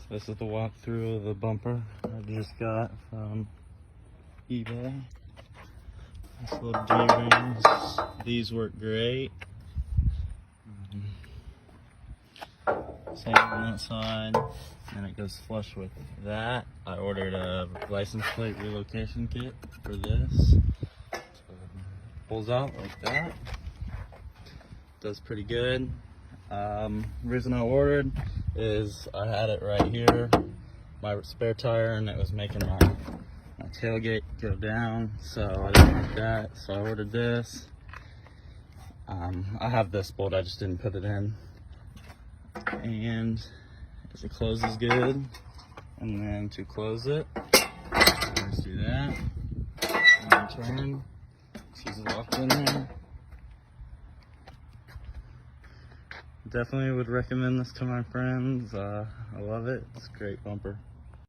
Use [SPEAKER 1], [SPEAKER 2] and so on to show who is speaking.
[SPEAKER 1] This is the walkthrough of the bumper I just got from eBay. Nice little D-rings. These work great. Same on that side, and it goes flush with that. I ordered a license plate relocation kit for this. So it pulls out like that. Does pretty good. Reason I ordered is I had it right here, my spare tire, and it was making my tailgate go down, so I didn't want that, so I ordered this. I have this bolt, I just didn't put it in. And if it closes good, and then to close it, let's do that, and turn, she's locked in there. Definitely would recommend this to my friends. I love it. It's a great bumper.